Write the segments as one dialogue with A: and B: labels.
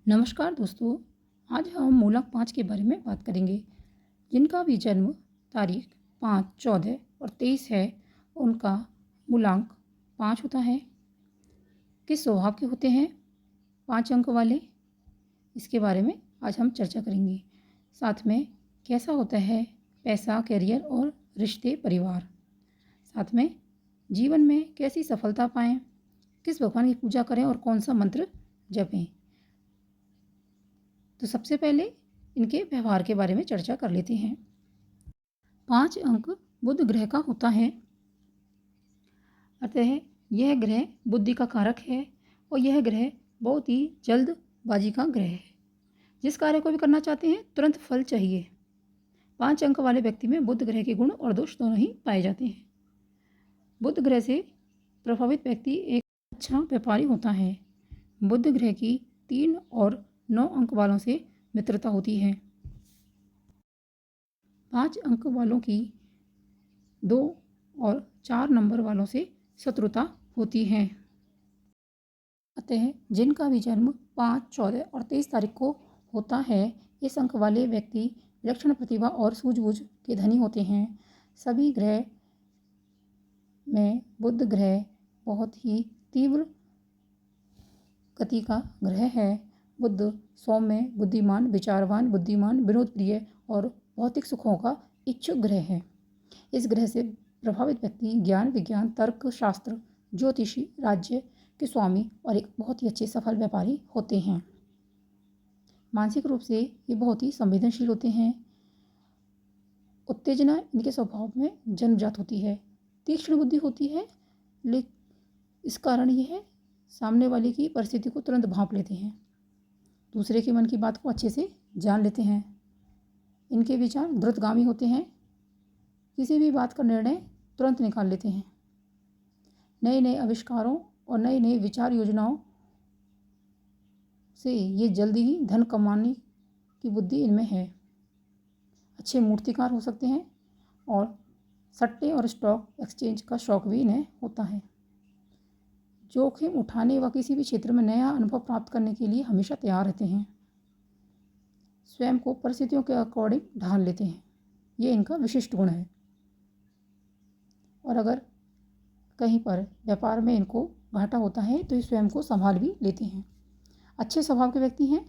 A: नमस्कार दोस्तों। आज हम मूलक 5 के बारे में बात करेंगे। जिनका भी जन्म तारीख 5, 14 और 23 है, उनका मूलांक 5 होता है। किस स्वभाव के होते हैं 5 अंक वाले, इसके बारे में आज हम चर्चा करेंगे। साथ में कैसा होता है पैसा, करियर और रिश्ते, परिवार। साथ में जीवन में कैसी सफलता पाएं, किस भगवान की पूजा करें और कौन सा मंत्र जपें। तो सबसे पहले इनके व्यवहार के बारे में चर्चा कर लेते हैं। 5 अंक बुध ग्रह का होता है, अतः यह ग्रह बुद्धि का कारक है और यह ग्रह बहुत ही जल्दबाजी का ग्रह है। जिस कार्य को भी करना चाहते हैं तुरंत फल चाहिए। 5 अंक वाले व्यक्ति में बुध ग्रह के गुण और दोष दोनों ही पाए जाते हैं। बुध ग्रह से प्रभावित व्यक्ति एक अच्छा व्यापारी होता है। बुध ग्रह की 3 और 9 अंक वालों से मित्रता होती है। 5 अंक वालों की 2 और 4 नंबर वालों से शत्रुता होती है। अतः जिनका भी जन्म 5, 14 और 23 तारीख को होता है, इस अंक वाले व्यक्ति विलक्षण प्रतिभा और सूझबूझ के धनी होते हैं। सभी ग्रह में बुध ग्रह बहुत ही तीव्र गति का ग्रह है। बुध सौम्य, बुद्धिमान, विचारवान, बुद्धिमान, विनोद प्रिय और भौतिक सुखों का इच्छुक ग्रह है। इस ग्रह से प्रभावित व्यक्ति ज्ञान, विज्ञान, तर्क शास्त्र, ज्योतिषी, राज्य के स्वामी और एक बहुत ही अच्छे सफल व्यापारी होते हैं। मानसिक रूप से ये बहुत ही संवेदनशील होते हैं। उत्तेजना इनके स्वभाव में जन्मजात होती है। तीक्ष्ण बुद्धि होती है, लेकिन इस कारण यह सामने वाले की परिस्थिति को तुरंत भांप लेते हैं। दूसरे के मन की बात को अच्छे से जान लेते हैं। इनके विचार द्रुतगामी होते हैं। किसी भी बात का निर्णय तुरंत निकाल लेते हैं। नए नए आविष्कारों और नए नए विचार योजनाओं से ये जल्दी ही धन कमाने की बुद्धि इनमें है। अच्छे मूर्तिकार हो सकते हैं और सट्टे और स्टॉक एक्सचेंज का शौक भी इन्हें होता है। जोखिम उठाने व किसी भी क्षेत्र में नया अनुभव प्राप्त करने के लिए हमेशा तैयार रहते हैं। स्वयं को परिस्थितियों के अकॉर्डिंग ढाल लेते हैं, ये इनका विशिष्ट गुण है। और अगर कहीं पर व्यापार में इनको घाटा होता है तो ये स्वयं को संभाल भी लेते हैं। अच्छे स्वभाव के व्यक्ति हैं,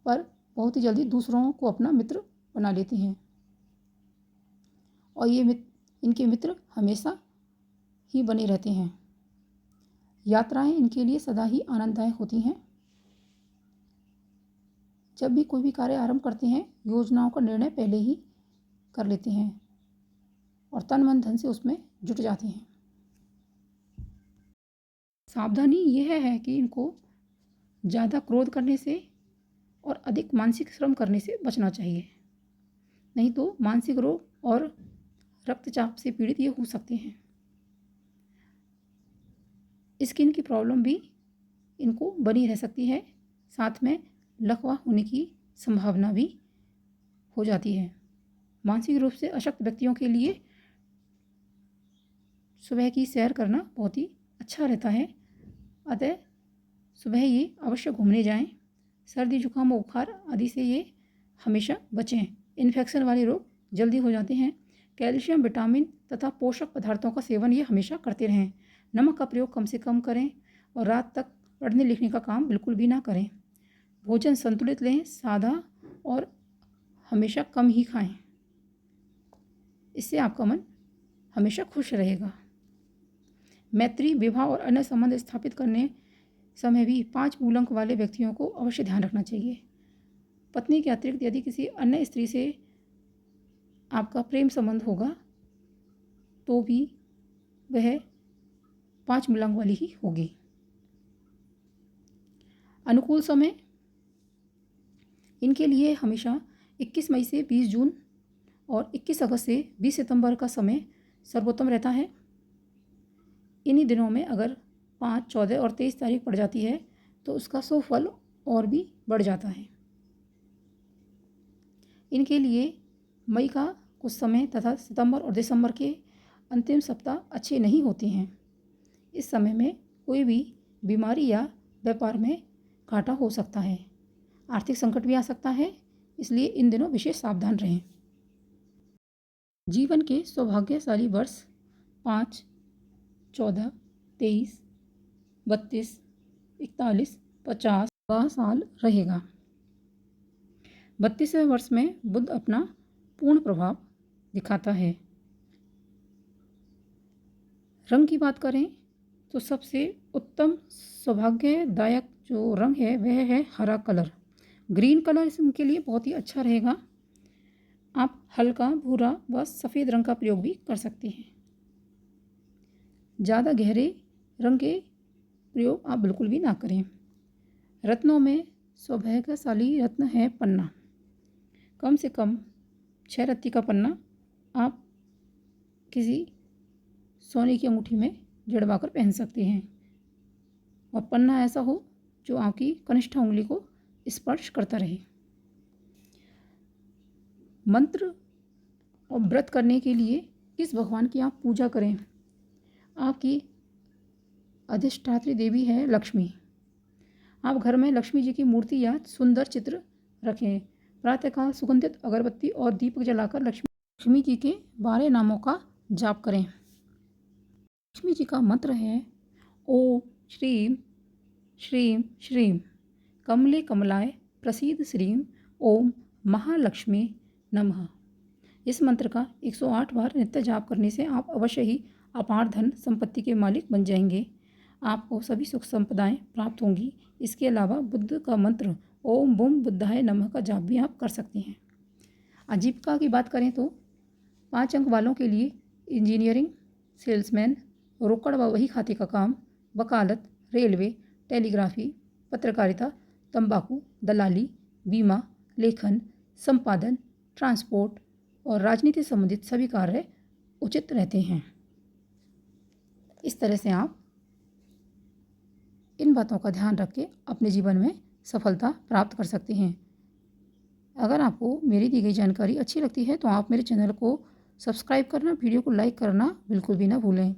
A: पर बहुत ही जल्दी दूसरों को अपना मित्र बना लेते हैं और ये इनके मित्र हमेशा ही बने रहते हैं। यात्राएं इनके लिए सदा ही आनंददायक होती हैं। जब भी कोई भी कार्य आरंभ करते हैं, योजनाओं का निर्णय पहले ही कर लेते हैं और तन मन धन से उसमें जुट जाते हैं। सावधानी यह है कि इनको ज़्यादा क्रोध करने से और अधिक मानसिक श्रम करने से बचना चाहिए, नहीं तो मानसिक रोग और रक्तचाप से पीड़ित ये हो सकते हैं। स्किन की प्रॉब्लम भी इनको बनी रह सकती है। साथ में लकवा होने की संभावना भी हो जाती है। मानसिक रूप से अशक्त व्यक्तियों के लिए सुबह की सैर करना बहुत ही अच्छा रहता है, अतः सुबह ये अवश्य घूमने जाएं। सर्दी, जुकाम, बुखार आदि से ये हमेशा बचें। इन्फेक्शन वाले रोग जल्दी हो जाते हैं। कैल्शियम, विटामिन तथा पोषक पदार्थों का सेवन ये हमेशा करते रहें। नमक का प्रयोग कम से कम करें और रात तक पढ़ने लिखने का काम बिल्कुल भी ना करें। भोजन संतुलित लें, सादा और हमेशा कम ही खाएं। इससे आपका मन हमेशा खुश रहेगा। मैत्री, विवाह और अन्य संबंध स्थापित करने समय भी 5 मूलांक वाले व्यक्तियों को अवश्य ध्यान रखना चाहिए। पत्नी के अतिरिक्त यदि किसी अन्य स्त्री से आपका प्रेम संबंध होगा तो भी वह 5 मूलांक वाली ही होगी। अनुकूल समय इनके लिए हमेशा 21 मई से 20 जून और 21 अगस्त से 20 सितंबर का समय सर्वोत्तम रहता है। इन्हीं दिनों में अगर 5, 14 और 23 तारीख पड़ जाती है तो उसका सुफल और भी बढ़ जाता है। इनके लिए मई का कुछ समय तथा सितंबर और दिसंबर के अंतिम सप्ताह अच्छे नहीं होते हैं। इस समय में कोई भी बीमारी या व्यापार में घाटा हो सकता है। आर्थिक संकट भी आ सकता है, इसलिए इन दिनों विशेष सावधान रहें। जीवन के सौभाग्यशाली वर्ष 5, 14, 23, 32, 41, 50 का साल रहेगा। 32वें वर्ष में बुध अपना पूर्ण प्रभाव दिखाता है। रंग की बात करें तो सबसे उत्तम सौभाग्यदायक जो रंग है वह है हरा कलर। ग्रीन कलर इसके लिए बहुत ही अच्छा रहेगा। आप हल्का भूरा व सफ़ेद रंग का प्रयोग भी कर सकते हैं। ज़्यादा गहरे रंग के प्रयोग आप बिल्कुल भी ना करें। रत्नों में सौभाग्यशाली रत्न है पन्ना। कम से कम 6 रत्ती का पन्ना आप किसी सोने की अंगूठी में जड़वा कर पहन सकते हैं, और पन्ना ऐसा हो जो आपकी कनिष्ठ उंगली को स्पर्श करता रहे। मंत्र और व्रत करने के लिए किस भगवान की आप पूजा करें? आपकी अधिष्ठात्री देवी है लक्ष्मी। आप घर में लक्ष्मी जी की मूर्ति या सुंदर चित्र रखें। प्रातःकाल सुगंधित अगरबत्ती और दीपक जलाकर लक्ष्मी जी के 12 नामों का जाप करें। लक्ष्मी जी का मंत्र है ओम श्रीम श्रीम श्रीम कमले कमलाय प्रसीद श्रीम ओम महालक्ष्मी नमः। इस मंत्र का 108 बार नित्य जाप करने से आप अवश्य ही अपार धन संपत्ति के मालिक बन जाएंगे। आपको सभी सुख संपदाएं प्राप्त होंगी। इसके अलावा बुद्ध का मंत्र ओम बुम बुद्धाय नमः का जाप भी आप कर सकते हैं। आजीविका की बात करें तो 5 अंक वालों के लिए इंजीनियरिंग, सेल्समैन, रोकड़ व वही खाते का काम, वकालत, रेलवे, टेलीग्राफी, पत्रकारिता, तंबाकू, दलाली, बीमा, लेखन, संपादन, ट्रांसपोर्ट और राजनीति संबंधित सभी कार्य उचित रहते हैं। इस तरह से आप इन बातों का ध्यान रख के अपने जीवन में सफलता प्राप्त कर सकते हैं। अगर आपको मेरी दी गई जानकारी अच्छी लगती है तो आप मेरे चैनल को सब्सक्राइब करना, वीडियो को लाइक करना बिल्कुल भी ना भूलें।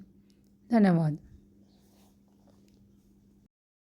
A: धन्यवाद।